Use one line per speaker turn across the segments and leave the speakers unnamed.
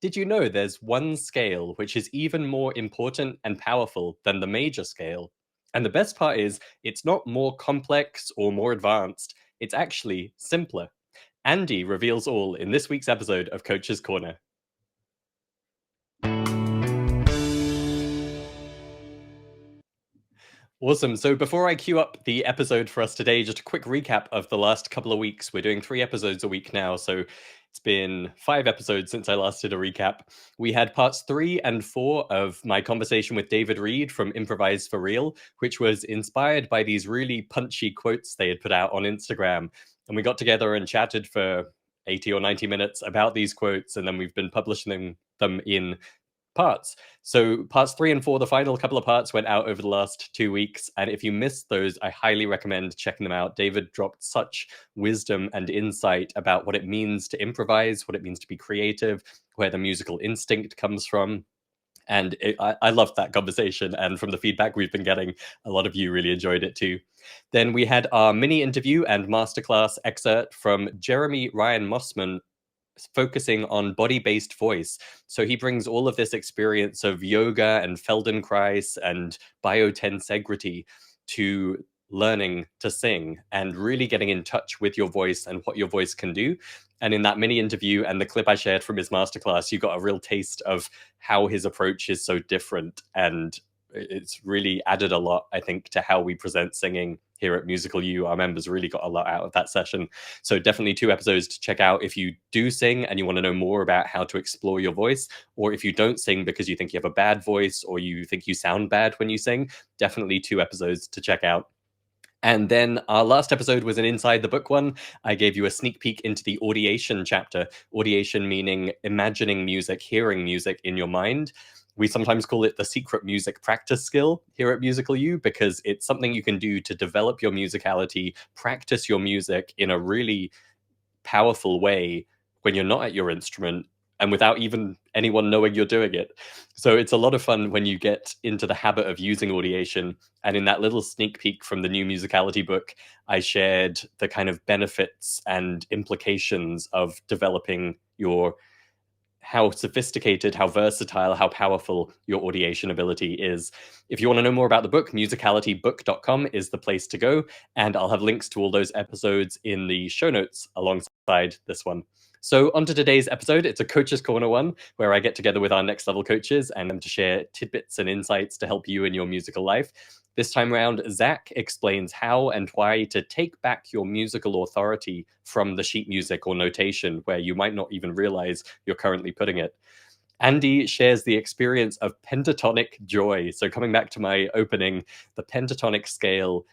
Did you know there's one scale which is even more important and powerful than the major scale? And the best part is, it's not more complex or more advanced, it's actually simpler. Andy reveals all in this week's episode of Coach's Corner. Awesome. So before I queue up the episode for us today, just a quick recap of the last couple of weeks. We're doing 3 episodes a week now, so it's been 5 episodes since I last did a recap. We had parts 3 and 4 of my conversation with David Reed from Improvise for Real, which was inspired by these really punchy quotes they had put out on Instagram. And we got together and chatted for 80 or 90 minutes about these quotes, and then we've been publishing them in parts. So parts 3 and 4, the final couple of parts, went out over the last 2 weeks. And if you missed those, I highly recommend checking them out. David dropped such wisdom and insight about what it means to improvise, what it means to be creative, where the musical instinct comes from. And I loved that conversation. And from the feedback we've been getting, a lot of you really enjoyed it too. Then we had our mini interview and masterclass excerpt from Jeremy Ryan Mossman, focusing on body-based voice. So he brings all of this experience of yoga and Feldenkrais and biotensegrity to learning to sing and really getting in touch with your voice and what your voice can do. And in that mini interview and the clip I shared from his masterclass, you got a real taste of how his approach is so different. And it's really added a lot, I think, to how we present singing here at Musical U. Our members really got a lot out of that session. So definitely 2 episodes to check out if you do sing and you want to know more about how to explore your voice, or if you don't sing because you think you have a bad voice or you think you sound bad when you sing, definitely 2 episodes to check out. And then our last episode was an Inside the Book one. I gave you a sneak peek into the audiation chapter. Audiation meaning imagining music, hearing music in your mind. We sometimes call it the secret music practice skill here at Musical U, because it's something you can do to develop your musicality, practice your music in a really powerful way when you're not at your instrument and without even anyone knowing you're doing it. So it's a lot of fun when you get into the habit of using audiation. And in that little sneak peek from the new Musicality book, I shared the kind of benefits and implications of developing how sophisticated, how versatile, how powerful your audiation ability is. If you want to know more about the book, musicalitybook.com is the place to go. And I'll have links to all those episodes in the show notes alongside this one. So on to today's episode. It's a Coach's Corner one, where I get together with our next level coaches and them to share tidbits and insights to help you in your musical life. This time around, Zach explains how and why to take back your musical authority from the sheet music or notation where you might not even realize you're currently putting it. Andy shares the experience of pentatonic joy. So coming back to my opening, the pentatonic scale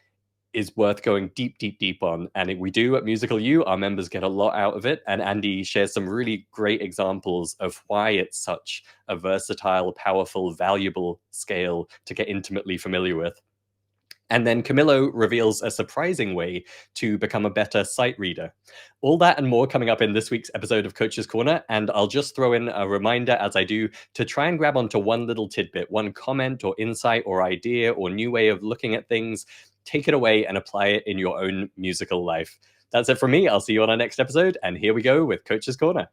is worth going deep, deep, deep on. And we do at Musical U, our members get a lot out of it. And Andy shares some really great examples of why it's such a versatile, powerful, valuable scale to get intimately familiar with. And then Camilo reveals a surprising way to become a better sight reader. All that and more coming up in this week's episode of Coach's Corner. And I'll just throw in a reminder, as I do, to try and grab onto one little tidbit, one comment or insight or idea or new way of looking at things. Take it away and apply it in your own musical life. That's it from me. I'll see you on our next episode. And here we go with Coach's Corner.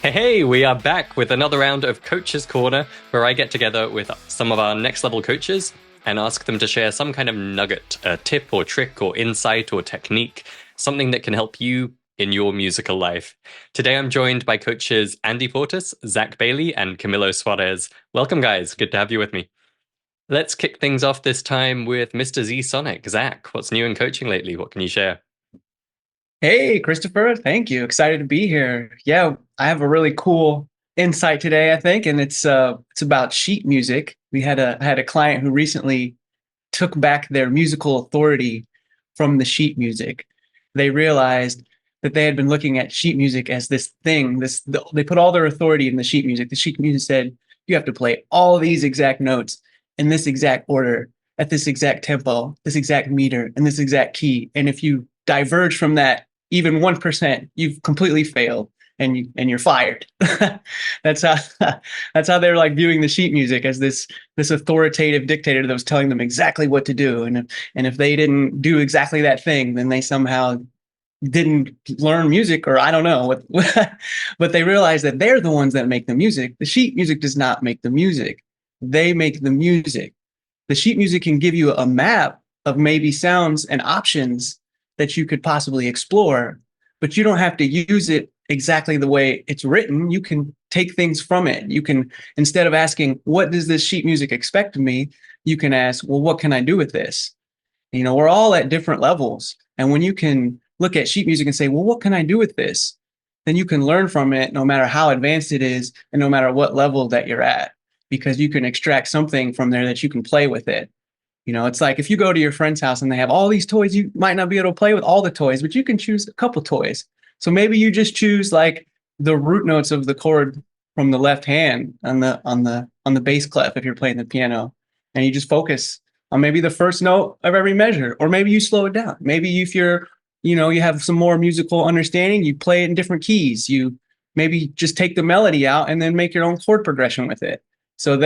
Hey, we are back with another round of Coach's Corner, where I get together with some of our next level coaches and ask them to share some kind of nugget, a tip or trick or insight or technique, something that can help you in your musical life. Today, I'm joined by coaches Andy Portis, Zach Bailey, and Camilo Suarez. Welcome, guys. Good to have you with me. Let's kick things off this time with Mr. Z Sonic. Zach, what's new in coaching lately? What can you share?
Hey, Christopher. Thank you. Excited to be here. Yeah, I have a really cool insight today, I think, and it's about sheet music. I had a client who recently took back their musical authority from the sheet music. They realized that they had been looking at sheet music as this thing. They put all their authority in the sheet music. The sheet music said, you have to play all these exact notes in this exact order, at this exact tempo, this exact meter, and this exact key. And if you diverge from that even 1%, you've completely failed and you're fired. That's how they're like viewing the sheet music, as this authoritative dictator that was telling them exactly what to do. And if they didn't do exactly that thing, then they somehow didn't learn music, or I don't know what, but they realize that they're the ones that make the music. The sheet music does not make the music. They make the music. The sheet music can give you a map of maybe sounds and options that you could possibly explore, but you don't have to use it exactly the way it's written. You can take things from it. You can, instead of asking, what does this sheet music expect of me? You can ask, well, what can I do with this? You know, we're all at different levels. And when you can look at sheet music and say, well, what can I do with this? Then you can learn from it no matter how advanced it is and no matter what level that you're at, because you can extract something from there that you can play with it. You know, it's like if you go to your friend's house and they have all these toys, you might not be able to play with all the toys, but you can choose a couple toys. So maybe you just choose like the root notes of the chord from the left hand on the bass clef if you're playing the piano, and you just focus on maybe the first note of every measure, or maybe you slow it down. Maybe if you're, you know, you have some more musical understanding, you play it in different keys. You maybe just take the melody out and then make your own chord progression with it. So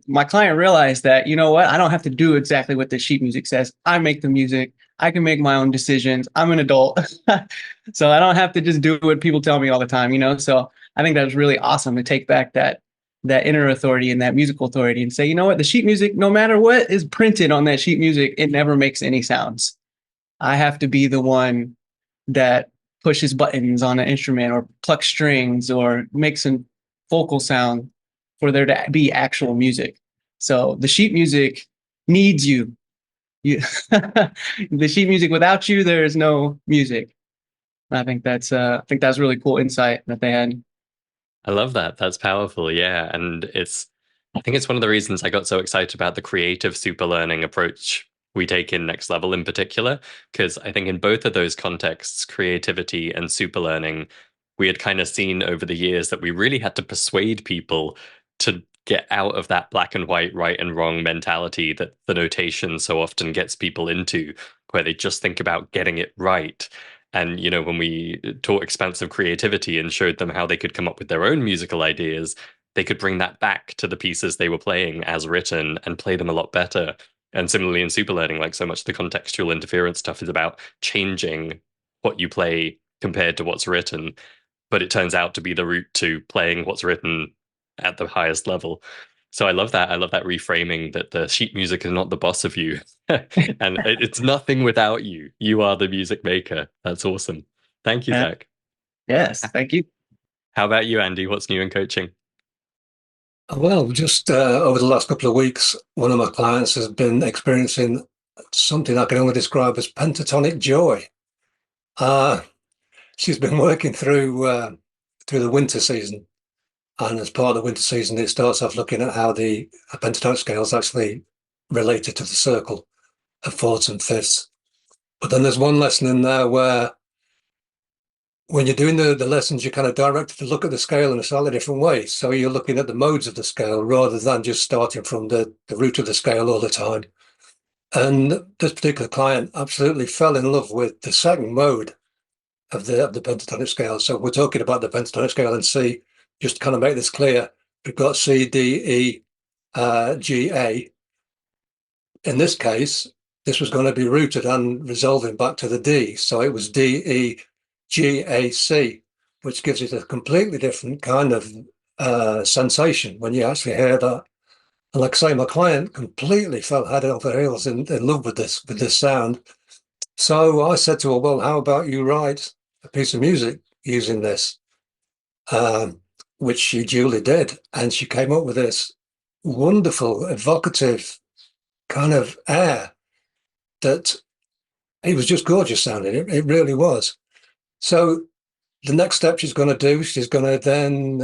my client realized that, you know what, I don't have to do exactly what the sheet music says. I make the music. I can make my own decisions. I'm an adult. So I don't have to just do what people tell me all the time, you know? So I think that was really awesome to take back that inner authority and that musical authority and say, you know what, the sheet music, no matter what is printed on that sheet music, it never makes any sounds. I have to be the one that pushes buttons on an instrument or plucks strings or makes a vocal sound for there to be actual music. So the sheet music needs you. The sheet music, without you, there is no music. I think that's really cool insight that they had.
I love that. That's powerful. Yeah. I think it's one of the reasons I got so excited about the creative super learning approach we take in Next Level in particular, because I think in both of those contexts, creativity and super learning, we had kind of seen over the years that we really had to persuade people to get out of that black and white, right and wrong mentality that the notation so often gets people into, where they just think about getting it right. And, you know, when we taught expansive creativity and showed them how they could come up with their own musical ideas, they could bring that back to the pieces they were playing as written and play them a lot better. And similarly in super learning, like so much of the contextual interference stuff is about changing what you play compared to what's written. But it turns out to be the route to playing what's written at the highest level. So I love that. I love that reframing that the sheet music is not the boss of you. And it's nothing without you. You are the music maker. That's awesome. Thank you, Zach.
Yes, thank you.
How about you, Andy? What's new in coaching?
Well, just over the last couple of weeks, one of my clients has been experiencing something I can only describe as pentatonic joy. She's been working through the winter season, and as part of the winter season, it starts off looking at how the pentatonic scale is actually related to the circle of fourths and fifths. But then there's one lesson in there where when you're doing the lessons, you're kind of directed to look at the scale in a slightly different way. So you're looking at the modes of the scale rather than just starting from the root of the scale all the time. And this particular client absolutely fell in love with the second mode of the pentatonic scale. So we're talking about the pentatonic scale in C. Just to kind of make this clear, we've got C, D, E, G, A. In this case, this was going to be rooted and resolving back to the D. So it was D, E, G, A, C, which gives it a completely different kind of sensation when you actually hear that. And like I say, my client completely fell head over heels in love with this sound. So I said to her, well, how about you write a piece of music using this? Which she duly did. And she came up with this wonderful, evocative kind of air that it was just gorgeous sounding. It really was. So the next step she's going to do, she's going to then,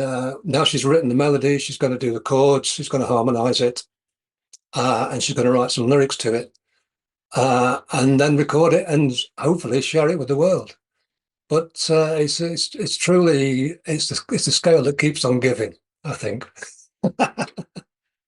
now she's written the melody, she's going to do the chords, she's going to harmonize it, and she's going to write some lyrics to it, and then record it and hopefully share it with the world. But it's truly, it's the scale that keeps on giving, I think.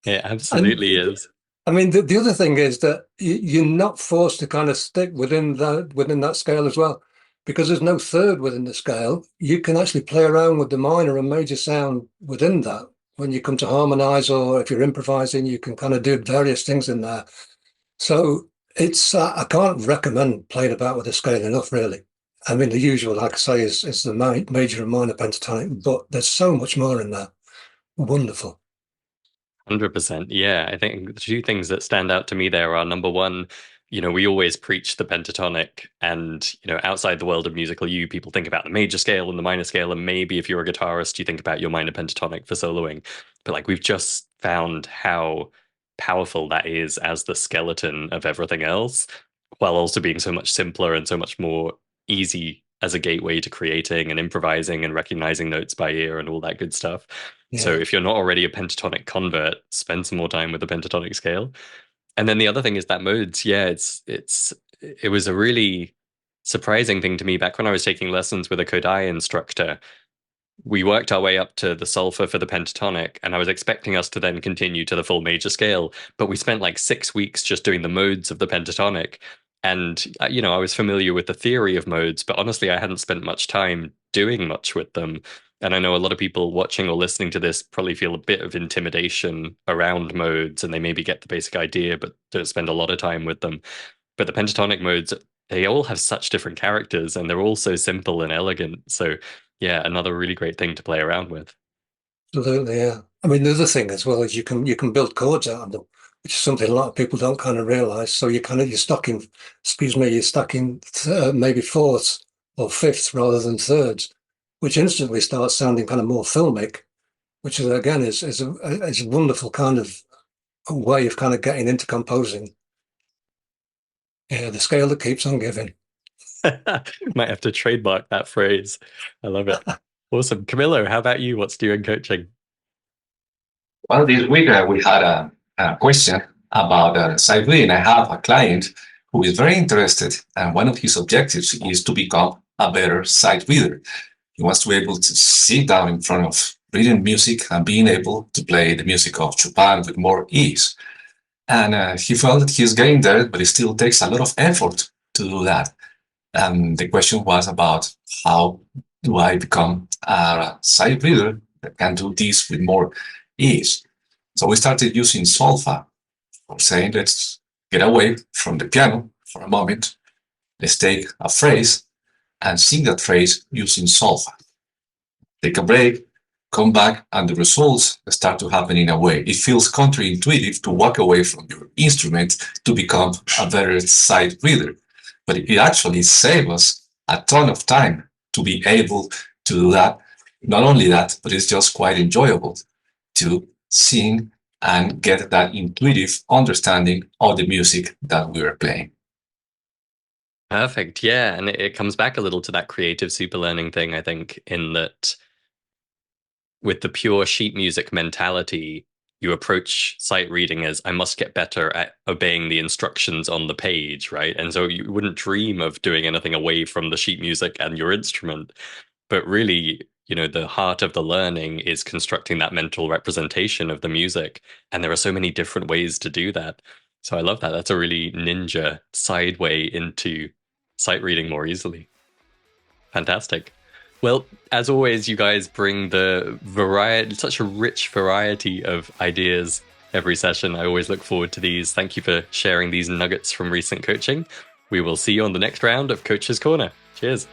It absolutely is.
I mean, the other thing is that you're not forced to kind of stick within that scale as well, because there's no third within the scale. You can actually play around with the minor and major sound within that. When you come to harmonize, or if you're improvising, you can kind of do various things in there. So it's I can't recommend playing about with the scale enough, really. I mean, the usual, like I say, is the major and minor pentatonic, but there's so much more in there. Wonderful.
100%. Yeah, I think the two things that stand out to me there are number one, we always preach the pentatonic, and outside the world of musical you, people think about the major scale and the minor scale, and maybe if you're a guitarist, you think about your minor pentatonic for soloing. But like we've just found how powerful that is as the skeleton of everything else, while also being so much simpler and so much more easy as a gateway to creating and improvising and recognizing notes by ear and all that good stuff. So
Yeah.
if you're not already a pentatonic convert, spend some more time with the pentatonic scale. And then the other thing is that modes. Yeah, it was a really surprising thing to me back when I was taking lessons with a Kodai instructor. We worked our way up to the Solfa for the pentatonic, and I was expecting us to then continue to the full major scale, but we spent like 6 weeks just doing the modes of the pentatonic. And I was familiar with the theory of modes, but honestly, I hadn't spent much time doing much with them. And I know a lot of people watching or listening to this probably feel a bit of intimidation around modes, and they maybe get the basic idea, but don't spend a lot of time with them. But the pentatonic modes, they all have such different characters, and they're all so simple and elegant. So yeah, another really great thing to play around with.
Absolutely, yeah. I mean, the other thing as well is you can build chords out of them, which is something a lot of people don't kind of realize. So you're stacking, you're stacking maybe fourths or fifths rather than thirds, which instantly starts sounding kind of more filmic, which is again is a wonderful kind of a way of kind of getting into composing. Yeah, the scale that keeps on giving.
Might have to trademark that phrase. I love it. Awesome. Camilo, how about you? What's doing coaching?
Well, this week we had a question about sight reading. I have a client who is very interested, and one of his objectives is to become a better sight reader. He wants to be able to sit down in front of reading music and being able to play the music of Chopin with more ease. And he felt that he's getting there, but it still takes a lot of effort to do that. And the question was about how do I become a sight reader that can do this with more ease. So we started using Solfa, saying let's get away from the piano for a moment. Let's take a phrase and sing that phrase using Solfa. Take a break, come back, and the results start to happen in a way. It feels counterintuitive to walk away from your instrument to become a better sight reader. But it actually saves us a ton of time to be able to do that. Not only that, but it's just quite enjoyable to sing and get that intuitive understanding of the music that we are playing.
Perfect. Yeah. And it comes back a little to that creative super learning thing, I think, in that with the pure sheet music mentality, you approach sight reading as I must get better at obeying the instructions on the page, right? And so you wouldn't dream of doing anything away from the sheet music and your instrument. But really, the heart of the learning is constructing that mental representation of the music. And there are so many different ways to do that. So I love that. That's a really ninja side way into sight reading more easily. Fantastic. Well, as always, you guys bring the variety, such a rich variety of ideas every session. I always look forward to these. Thank you for sharing these nuggets from recent coaching. We will see you on the next round of Coach's Corner. Cheers.